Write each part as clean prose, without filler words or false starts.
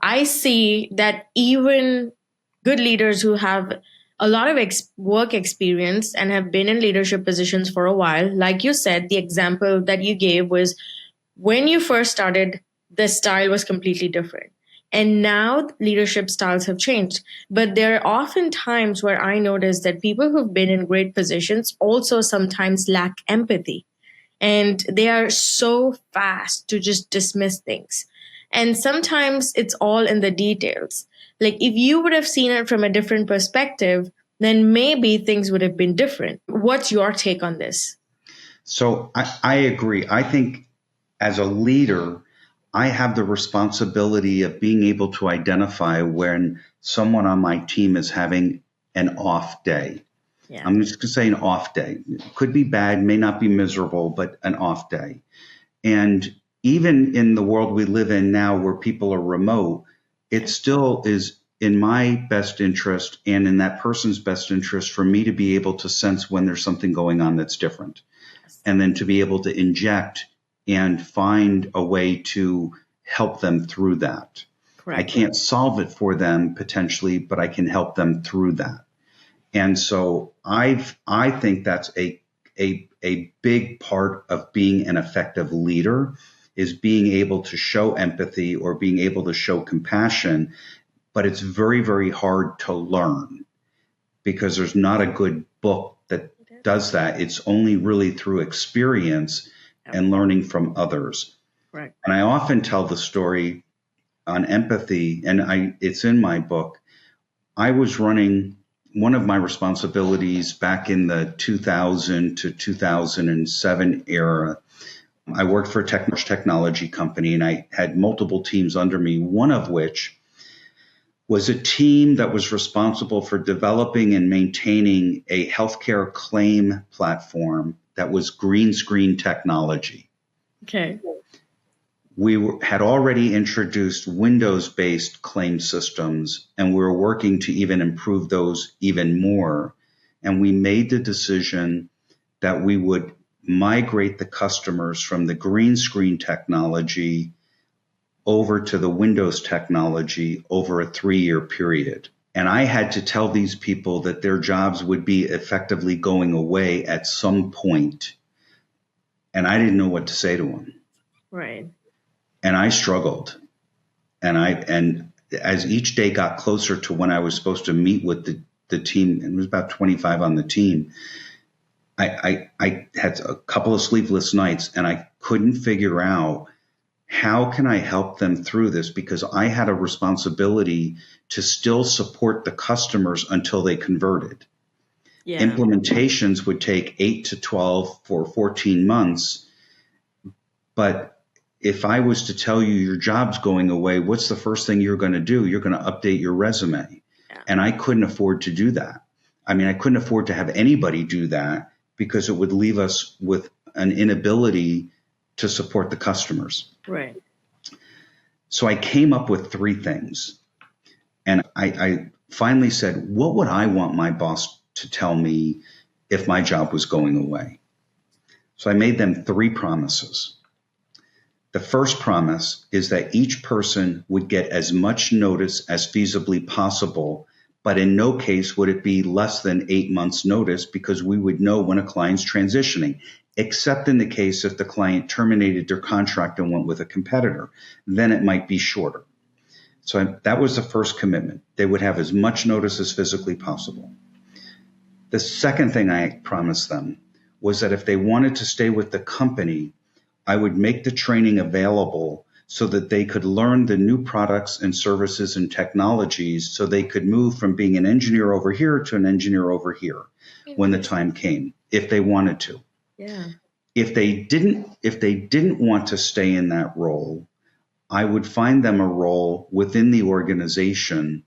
I see that even good leaders who have a lot of work experience and have been in leadership positions for a while, like you said, the example that you gave was when you first started, the style was completely different. And now leadership styles have changed. But there are often times where I notice that people who've been in great positions also sometimes lack empathy. And they are so fast to just dismiss things. And sometimes it's all in the details. Like if you would have seen it from a different perspective, then maybe things would have been different. What's your take on this? So I agree. I think as a leader, I have the responsibility of being able to identify when someone on my team is having an off day. Yeah. I'm just going to say an off day. It could be bad, may not be miserable, but an off day. And even in the world we live in now where people are remote, it still is in my best interest and in that person's best interest for me to be able to sense when there's something going on that's different. And then to be able to inject and find a way to help them through that. Correct. I can't solve it for them potentially, but I can help them through that. And so I think that's a big part of being an effective leader is being able to show empathy or being able to show compassion. But it's very, very hard to learn because there's not a good book that does that. It's only really through experience and learning from others. Right. And I often tell the story on empathy, and it's in my book. I was running one of my responsibilities back in the 2000 to 2007 era. I worked for a technology company, and I had multiple teams under me, one of which was a team that was responsible for developing and maintaining a healthcare claim platform that was green screen technology. Okay. We had already introduced Windows-based claim systems, and we were working to even improve those even more. And we made the decision that we would migrate the customers from the green screen technology over to the Windows technology over a 3-year period. And I had to tell these people that their jobs would be effectively going away at some point. And I didn't know what to say to them. Right. And I struggled. And as each day got closer to when I was supposed to meet with the team, and it was about 25 on the team, I had a couple of sleepless nights, and I couldn't figure out how can I help them through this, because I had a responsibility to still support the customers until they converted. Yeah. Implementations would take 8 to 12 for 14 months. But if I was to tell you your job's going away, what's the first thing you're going to do? You're going to update your resume. Yeah. And I couldn't afford to do that. I mean, I couldn't afford to have anybody do that because it would leave us with an inability to support the customers. Right. So I came up with 3 things. And I finally said, what would I want my boss to tell me if my job was going away? So I made them 3 promises. The first promise is that each person would get as much notice as feasibly possible, but in no case would it be less than 8 months notice, because we would know when a client's transitioning, except in the case if the client terminated their contract and went with a competitor, then it might be shorter. So that was the first commitment. They would have as much notice as physically possible. The second thing I promised them was that if they wanted to stay with the company, I would make the training available so that they could learn the new products and services and technologies, so they could move from being an engineer over here to an engineer over here when the time came, if they wanted to. Yeah. If they didn't want to stay in that role, I would find them a role within the organization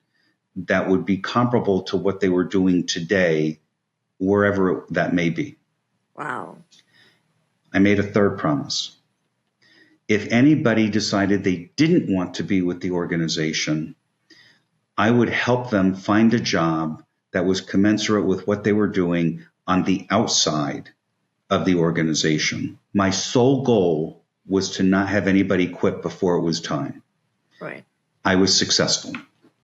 that would be comparable to what they were doing today, wherever that may be. Wow. I made a third promise. If anybody decided they didn't want to be with the organization, I would help them find a job that was commensurate with what they were doing on the outside of the organization. My sole goal was to not have anybody quit before it was time. Right. I was successful.